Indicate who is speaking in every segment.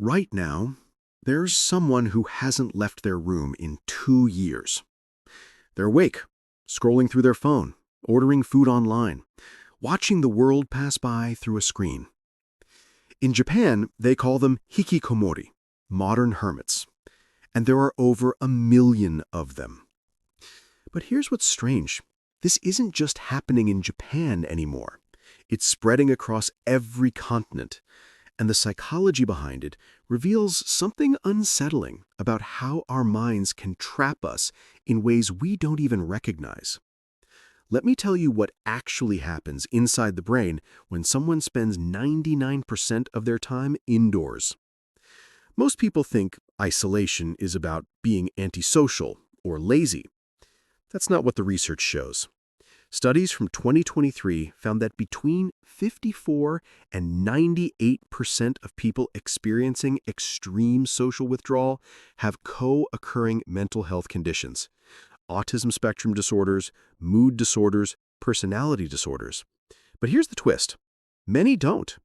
Speaker 1: Right now, there's someone who hasn't left their room in 2 years. They're awake, scrolling through their phone, ordering food online, watching the world pass by through a screen. In Japan, they call them hikikomori, modern hermits, and there are over 1 million of them. But here's what's strange. This isn't just happening in Japan anymore. It's spreading across every continent, and the psychology behind it reveals something unsettling about how our minds can trap us in ways we don't even recognize. Let me tell you what actually happens inside the brain when someone spends 99% of their time indoors. Most people think isolation is about being antisocial or lazy. That's not what the research shows. Studies from 2023 found that between 54 and 98% of people experiencing extreme social withdrawal have co-occurring mental health conditions: autism spectrum disorders, mood disorders, personality disorders. But here's the twist. Many don't.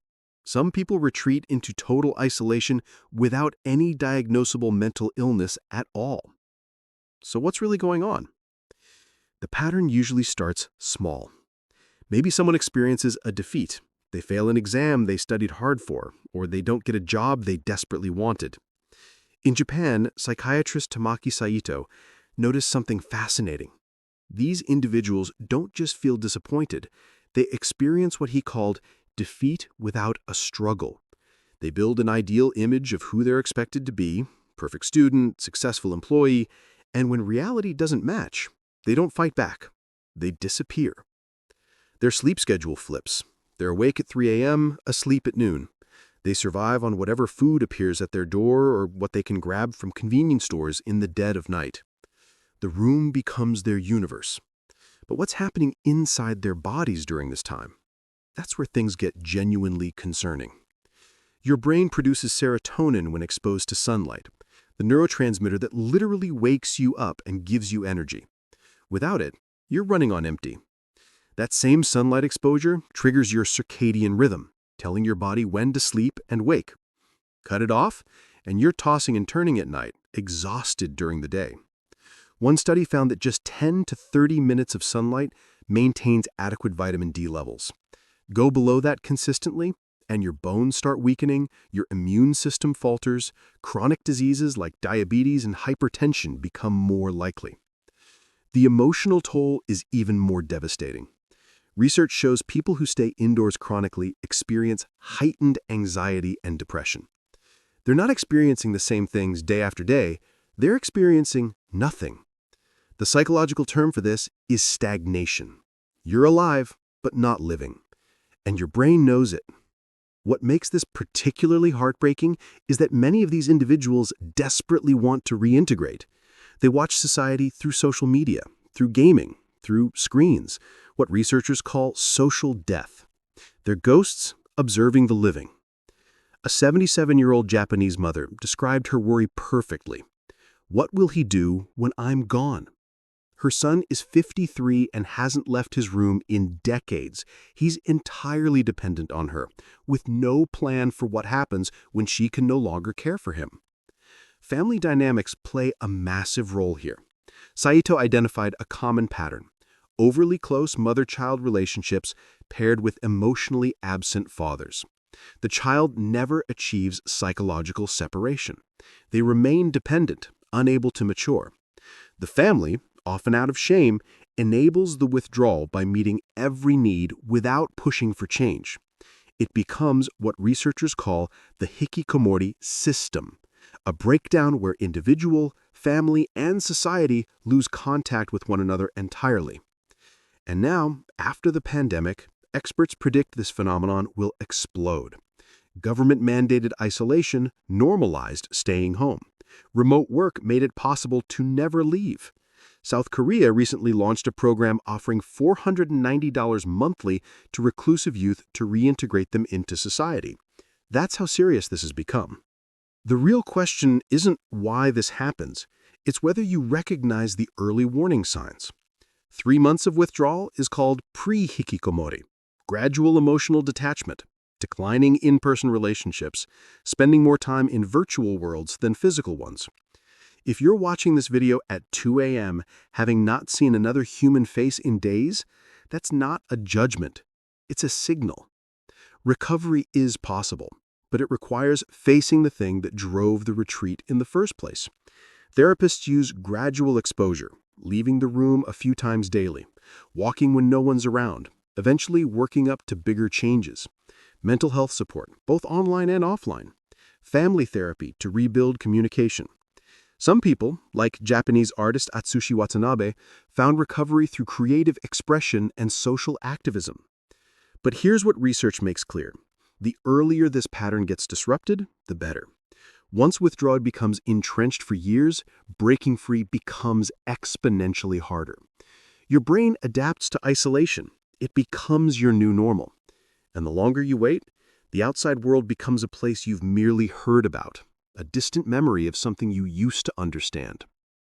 Speaker 1: Some people retreat into total isolation without any diagnosable mental illness at all. So what's really going on? The pattern usually starts small. Maybe someone experiences a defeat. They fail an exam they studied hard for, or they don't get a job they desperately wanted. In Japan, psychiatrist Tamaki Saito noticed something fascinating. These individuals don't just feel disappointed, they experience what he called defeat without a struggle. They build an ideal image of who they're expected to be, perfect student, successful employee, and when reality doesn't match, they don't fight back. They disappear. Their sleep schedule flips. They're awake at 3 a.m., asleep at noon. They survive on whatever food appears at their door or what they can grab from convenience stores in the dead of night. The room becomes their universe. But what's happening inside their bodies during this time? That's where things get genuinely concerning. Your brain produces serotonin when exposed to sunlight, the neurotransmitter that literally wakes you up and gives you energy. Without it, you're running on empty. That same sunlight exposure triggers your circadian rhythm, telling your body when to sleep and wake. Cut it off, and you're tossing and turning at night, exhausted during the day. One study found that just 10 to 30 minutes of sunlight maintains adequate vitamin D levels. Go below that consistently, and your bones start weakening, your immune system falters, chronic diseases like diabetes and hypertension become more likely. The emotional toll is even more devastating. Research shows people who stay indoors chronically experience heightened anxiety and depression. They're not experiencing the same things day after day, they're experiencing nothing. The psychological term for this is stagnation. You're alive, but not living. And your brain knows it. What makes this particularly heartbreaking is that many of these individuals desperately want to reintegrate. They watch society through social media, through gaming, through screens, what researchers call social death. They're ghosts observing the living. A 77-year-old Japanese mother described her worry perfectly. What will he do when I'm gone? Her son is 53 and hasn't left his room in decades. He's entirely dependent on her, with no plan for what happens when she can no longer care for him. Family dynamics play a massive role here. Saito identified a common pattern: overly close mother-child relationships paired with emotionally absent fathers. The child never achieves psychological separation. They remain dependent, unable to mature. The family, often out of shame, enables the withdrawal by meeting every need without pushing for change. It becomes what researchers call the hikikomori system, a breakdown where individual, family, and society lose contact with one another entirely. And now, after the pandemic, experts predict this phenomenon will explode. Government-mandated isolation normalized staying home. Remote work made it possible to never leave. South Korea recently launched a program offering $490 monthly to reclusive youth to reintegrate them into society. That's how serious this has become. The real question isn't why this happens, it's whether you recognize the early warning signs. 3 months of withdrawal is called pre-hikikomori, gradual emotional detachment. declining in-person relationships, spending more time in virtual worlds than physical ones. If you're watching this video at 2 a.m., having not seen another human face in days, that's not a judgment. It's a signal. Recovery is possible, but it requires facing the thing that drove the retreat in the first place. Therapists use gradual exposure, leaving the room a few times daily, walking when no one's around, eventually working up to bigger changes. Mental health support, both online and offline. Family therapy to rebuild communication. Some people, like Japanese artist Atsushi Watanabe, found recovery through creative expression and social activism. But here's what research makes clear. The earlier this pattern gets disrupted, the better. Once withdrawal becomes entrenched for years, breaking free becomes exponentially harder. Your brain adapts to isolation. It becomes your new normal. And the longer you wait, the outside world becomes a place you've merely heard about, a distant memory of something you used to understand.